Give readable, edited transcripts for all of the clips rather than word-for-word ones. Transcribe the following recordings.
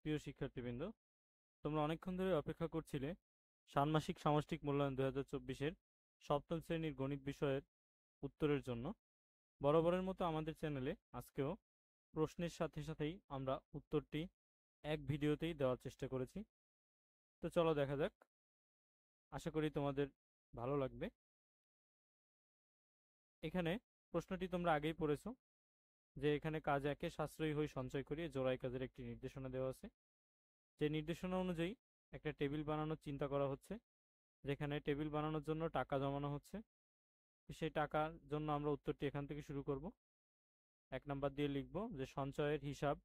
প্রিয় শিক্ষার্থীবৃন্দ, তোমরা অনেকক্ষণ ধরে অপেক্ষা করছিলে ষান্মাসিক সামষ্টিক মূল্যায়ন 2024-এর সপ্তম শ্রেণীর গণিত বিষয়ের উত্তরের জন্য। বরাবরের মতো আমাদের চ্যানেলে আজকেও প্রশ্নের সাথে সাথেই আমরা উত্তরটি এক ভিডিওতেই দেওয়ার চেষ্টা করেছি। তো চলো দেখা যাক, আশা করি তোমাদের ভালো লাগবে। এখানে প্রশ্নটি তোমরা আগেই পড়েছো যে এখানে কাজ একে সাশ্রয়ী হয়ে সঞ্চয় করিয়ে জোড়াই কাজের একটি নির্দেশনা দেওয়া আছে। যে নির্দেশনা অনুযায়ী একটা টেবিল বানানোর চিন্তা করা হচ্ছে, যেখানে টেবিল বানানোর জন্য টাকা জমানো হচ্ছে। সেই টাকার জন্য আমরা উত্তরটি এখান থেকে শুরু করব। 1 নাম্বার দিয়ে লিখব যে সঞ্চয়ের হিসাব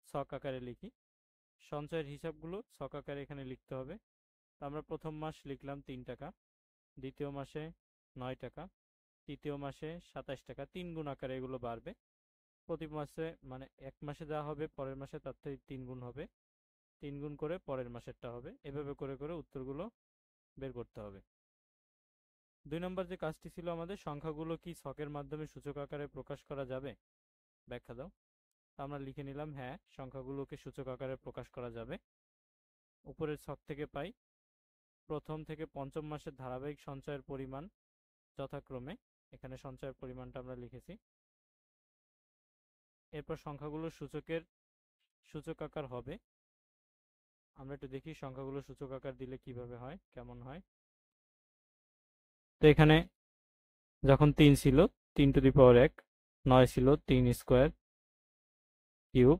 ছক আকারে লিখি। সঞ্চয়ের হিসাবগুলো ছক আকারে এখানে লিখতে হবে। তো আমরা প্রথম মাস লিখলাম 3 টাকা, দ্বিতীয় মাসে 9 টাকা, তৃতীয় মাসে 27 টাকা। 3 গুণ আকারে এগুলো বাড়বে প্রতি মাসে, মানে এক মাসে যা হবে পরের মাসে তার থেকে 3 গুণ হবে, 3 গুণ করে পরের মাসেরটা হবে। এভাবে করে করে উত্তরগুলো বের করতে হবে। 2 নম্বর যে কাজটি ছিল আমাদের, সংখ্যাগুলো কি ছকের মাধ্যমে সূচক আকারে প্রকাশ করা যাবে, ব্যাখ্যা দাও। আমরা লিখে নিলাম হ্যাঁ, সংখ্যাগুলোকে সূচক আকারে প্রকাশ করা যাবে। উপরের ছক থেকে পাই প্রথম থেকে পঞ্চম মাসের ধারাবাহিক সঞ্চয়ের পরিমাণ যথাক্রমে, এখানে সঞ্চয়ের পরিমাণটা আমরা লিখেছি। এরপর সংখ্যাগুলো সূচক আকার হবে। আমরা একটু দেখি সংখ্যাগুলো সূচক আকার দিলে কিভাবে হয়, কেমন হয়। তো এখানে যখন 3 ছিল 3 টু দি পাওয়ার 1, 9 ছিল 3 স্কোয়ার কিউব,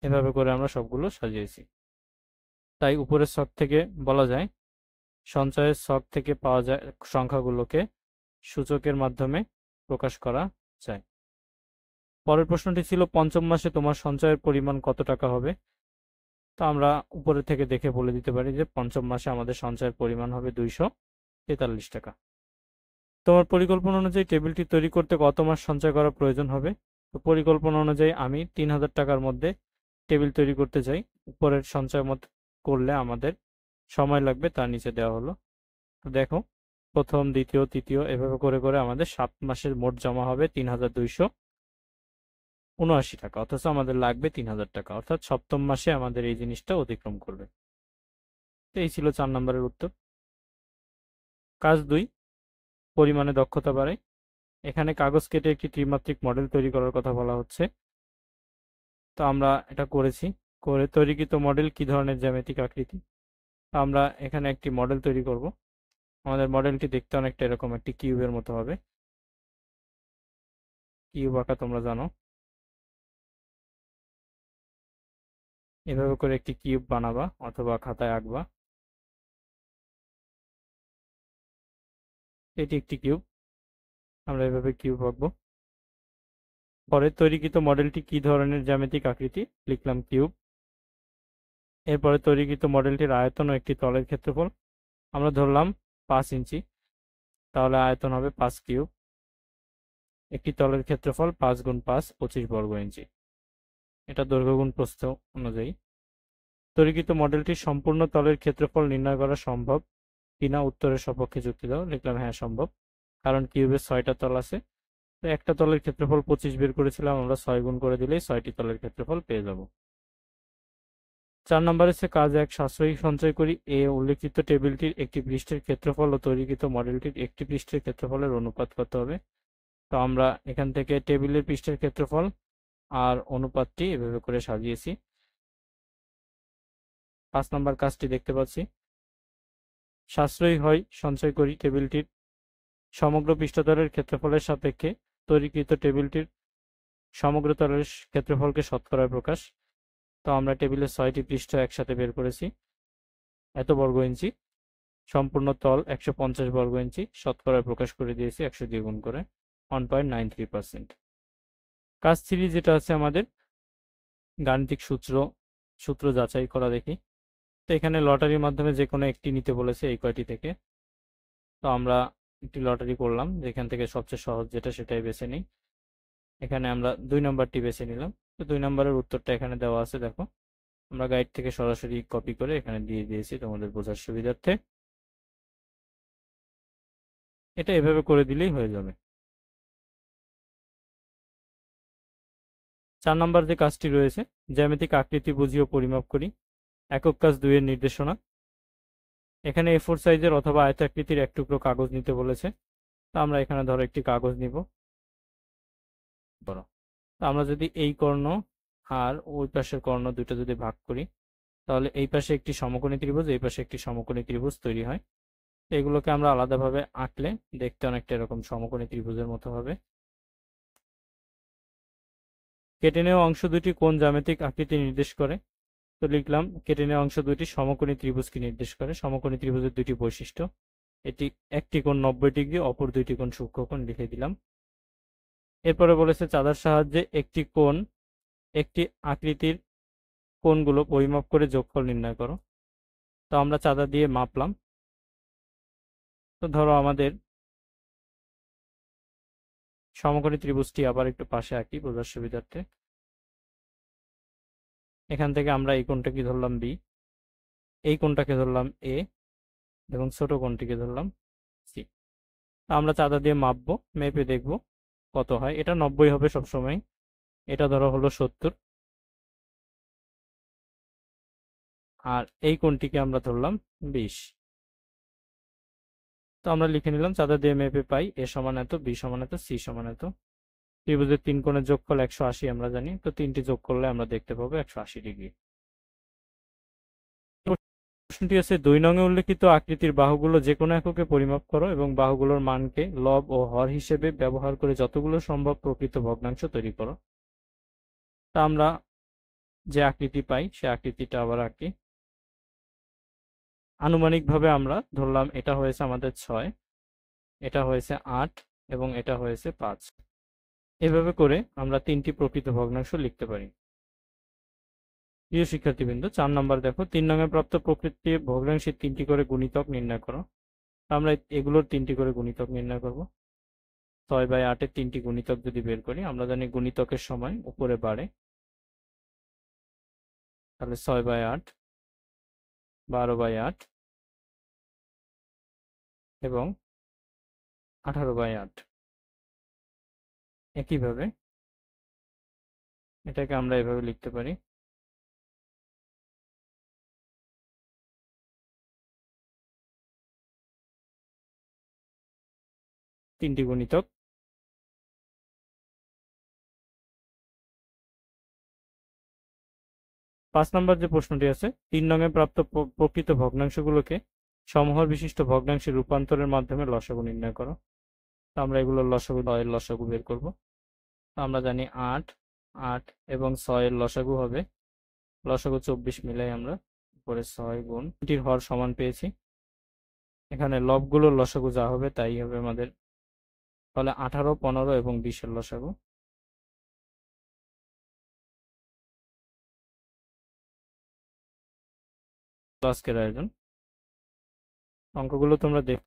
এভাবে করে আমরা সবগুলো সাজিয়েছি। তাই উপরের ছক থেকে বলা যায় সঞ্চয়ের ছক থেকে পাওয়া যায় সংখ্যাগুলোকে সূচকের মাধ্যমে প্রকাশ করা যায়। পরের প্রশ্নটি ছিল পঞ্চম মাসে তোমার সঞ্চয়ের পরিমাণ কত টাকা হবে। তো আমরা উপরে থেকে দেখে বলে দিতে পারি যে পঞ্চম মাসে আমাদের সঞ্চয়ের পরিমাণ হবে 243 টাকা। তোমার পরিকল্পনা অনুযায়ী টেবিলটি তৈরি করতে কত মাস সঞ্চয় করা প্রয়োজন হবে। তো পরিকল্পনা অনুযায়ী আমি 3000 টাকার মধ্যে টেবিল তৈরি করতে চাই। উপরের সঞ্চয় মত করলে আমাদের সময় লাগবে, তার নিচে দেওয়া হলো। তো দেখো, প্রথম, দ্বিতীয়, তৃতীয় এভাবে করে করে আমাদের 7 মাসের মোট জমা হবে 3279 টাকা, অথচ আমাদের লাগবে 3000 টাকা, অর্থাৎ সপ্তম মাসে আমাদের এই জিনিসটা অতিক্রম করবে। তো এই ছিল 4 নম্বরের উত্তর। কাজ 2, পরিমাণে দক্ষতা বাড়াই। এখানে কাগজ কেটে একটি ত্রিমাত্রিক মডেল তৈরি করার কথা বলা হচ্ছে। তো আমরা এটা করেছি। করে তৈরিকৃত মডেল কি ধরনের জ্যামিতিক আকৃতি। আমরা এখানে একটি মডেল তৈরি করব। আমাদের মডেলটি দেখতে অনেকটা এরকম একটি কিউবের মতো হবে। কিউব আঁকা তোমরা জানো। এভাবে করে একটি কিউব বানাবা অথবা খাতায় আঁকবা। এটি একটি কিউব, আমরা এভাবে কিউব আঁকবো। পরে তৈরিকৃত মডেলটি কি ধরনের জ্যামিতিক আকৃতি, লিখলাম কিউব। এরপরে তৈরিকৃত মডেলটির আয়তন ও একটি তলের ক্ষেত্রফল আমরা ধরলাম 5 ইঞ্চি, তাহলে আয়তন হবে 5 কিউব। একটি তলের ক্ষেত্রফল 5 গুণ 5 25 বর্গ ইঞ্চি, এটা দৈর্ঘ্য গুণ প্রস্থ অনুযায়ী। তৈরিকৃত মডেলটির সম্পূর্ণ তলের ক্ষেত্রফল নির্ণয় করা সম্ভব কিনা উত্তরের সপক্ষে যুক্তি দাও। লিখলাম হ্যাঁ সম্ভব, কারণ কিউবের 6টা তল আছে। তো একটা তলের ক্ষেত্রফল 25 বের করেছিলাম, আমরা 6 গুণ করে দিলেই 6টি তলের ক্ষেত্রফল পেয়ে যাব। 4 নম্বরে হচ্ছে কাজ 1, সাশ্রয়ী সঞ্চয় করি। উল্লেখিত টেবিলটির একটি পৃষ্ঠের ক্ষেত্রফল ও তৈরিকৃত মডেলটির একটি পৃষ্ঠের ক্ষেত্রফলের অনুপাত করতে হবে। তো আমরা এখান থেকে টেবিলের পৃষ্ঠের ক্ষেত্রফল আর অনুপাতটি এভাবে করে সাজিয়েছি। 5 নম্বর কাজটি দেখতে পাচ্ছি, সাশ্রয়ী হয় সঞ্চয় করি টেবিলটির সমগ্র পৃষ্ঠতলের ক্ষেত্রফলের সাপেক্ষে তৈরিকৃত টেবিলটির সমগ্র তলের ক্ষেত্রফলকে শতকরায় প্রকাশ। তো আমরা টেবিলের 6টি পৃষ্ঠ একসাথে বের করেছি, এত বর্গ ইঞ্চি, সম্পূর্ণ তল 150 বর্গ ইঞ্চি, শতকরায় প্রকাশ করে দিয়েছি 100 দিয়ে গুণ করে 1.93%। কাজ 3 যেটা আছে আমাদের, গাণিতিক সূত্র যাচাই করা দেখি। তো এখানে লটারির মাধ্যমে যে কোনো একটি নিতে বলেছে এই কয়টি থেকে। তো আমরা একটি লটারি করলাম, যেখান থেকে সবচেয়ে সহজ যেটা সেটাই বেছে নিই। এখানে আমরা 2 নম্বরটি বেছে নিলাম। তো 2 নম্বরের উত্তরটা এখানে দেওয়া আছে, দেখো। আমরা গাইড থেকে সরাসরি কপি করে এখানে দিয়ে দিয়েছি তোমাদের বোঝার সুবিধার্থে। এটা এভাবে করে দিলেই হয়ে যাবে। 4 নম্বর যে কাজটি রয়েছে, জ্যামিতিক আকৃতি বুঝিয়ে পরিমাপ করি। একক কাজ 2 এর নির্দেশনা। এখানে A4 সাইজের অথবা আয়তাকৃতির এক টুকরো কাগজ নিতে বলেছে। তো আমরা এখানে ধরো একটি কাগজ নিব। বড়, তো আমরা যদি এই কর্ণ আর ওই পাশের কর্ণ দুটো যদি ভাগ করি, তাহলে এই পাশে একটি সমকোণী ত্রিভুজ, এই পাশে একটি সমকোণী ত্রিভুজ তৈরি হয়। এগুলোকে আমরা আলাদাভাবে আঁকলে দেখতে অনেকটা এরকম সমকোণী ত্রিভুজের মতো হবে। কেটে নেওয়া অংশ দুটি কোন জ্যামিতিক আকৃতি নির্দেশ করে? তো লিখলাম কেটে নেওয়া অংশ দুটি সমকোণী ত্রিভুজকে নির্দেশ করে। সমকোণী ত্রিভুজের দুটি বৈশিষ্ট্য, এটি একটি কোণ 90 ডিগ্রি, অপর দুইটি কোণ সূক্ষ্মকোণ, লিখে দিলাম। এরপরে বলেছে চাঁদার সাহায্যে একটি কোণ একটি আকৃতির কোণগুলো পরিমাপ করে যোগফল নির্ণয় করো। তো আমরা চাঁদা দিয়ে মাপলাম। তো ধরো আমাদের সমকোণী ত্রিভুজটি আবার একটু পাশে আঁকি বোঝার সুবিধার্থে। এখান থেকে আমরা এই কোণটাকে ধরলাম বি, এই কোণটাকে ধরলাম এ এবং ছোট কোণটিকে ধরলাম সি। আমরা চাঁদা দিয়ে মাপবো, মেপে দেখব কত হয়। এটা 90 হবে সবসময়। এটা ধরো হলো 70, আর এই কোণটিকে আমরা ধরলাম 20। তো আমরা লিখে নিলাম চাঁদা দিয়ে মেপে পাই এ সমান এত, বি সমান এত, সি সমান এত। ত্রিভুজের 3 কোণের যোগফল 180 আমরা জানি, তো 3টি যোগ করলে আমরা দেখতে পাবো 180 ডিগ্রি। প্রশ্নটি আছে 2 নং এ উল্লেখিত আকৃতির বাহুগুলো যে কোনো এককে পরিমাপ করো এবং বাহুগুলোর মানকে লব ও হর হিসেবে ব্যবহার করে যতগুলো সম্ভব প্রকৃত ভগ্নাংশ তৈরি করো। তা আমরা যে আকৃতি পাই সে আকৃতিটা আবার আঁকি। আনুমানিকভাবে আমরা ধরলাম এটা হয়েছে আমাদের 6, এটা হয়েছে 8 এবং এটা হয়েছে 5। এভাবে করে আমরা 3টি প্রকৃত ভগ্নাংশ লিখতে পারি। প্রিয় শিক্ষার্থীবৃন্দ, 4 নম্বর দেখো 3 নং-এ প্রাপ্ত প্রকৃতি ভগ্নাংশের 3টি করে গুণিতক নির্ণয় করো। আমরা এগুলোর 3টি করে গুণিতক নির্ণয় করব। 6/8-এর 3টি গুণিতক যদি বের করি, আমরা জানি গুণিতকের সময় উপরে বাড়ে, তাহলে 6/8, 12/8 এবং 18/8। একইভাবে এটাকে আমরা এভাবে লিখতে পারি। তিনটি গুণিতক। 5 নম্বর যে প্রশ্নটি আছে, 3 নং-এ প্রাপ্ত প্রকৃত ভগ্নাংশগুলোকে সমহর বিশিষ্ট ভগ্নাংশে রূপান্তরের মাধ্যমে লসাগু নির্ণয় করো। তো আমরা এগুলোর লসাগু, 6 এর লসাগু বের করব। তো আমরা জানি 8, 8 এবং 6 এর লসাগু হবে, লসাগু 24 মিলাই আমরা উপরে 6 গুণ এটির হর সমান পেয়েছি। এখানে লবগুলোর লসাগু যা হবে তাই হবে আমাদের, তাহলে 18, 15 এবং 20 এর লসাগু। আজকের আয়োজন অঙ্কগুলো তোমরা দেখ।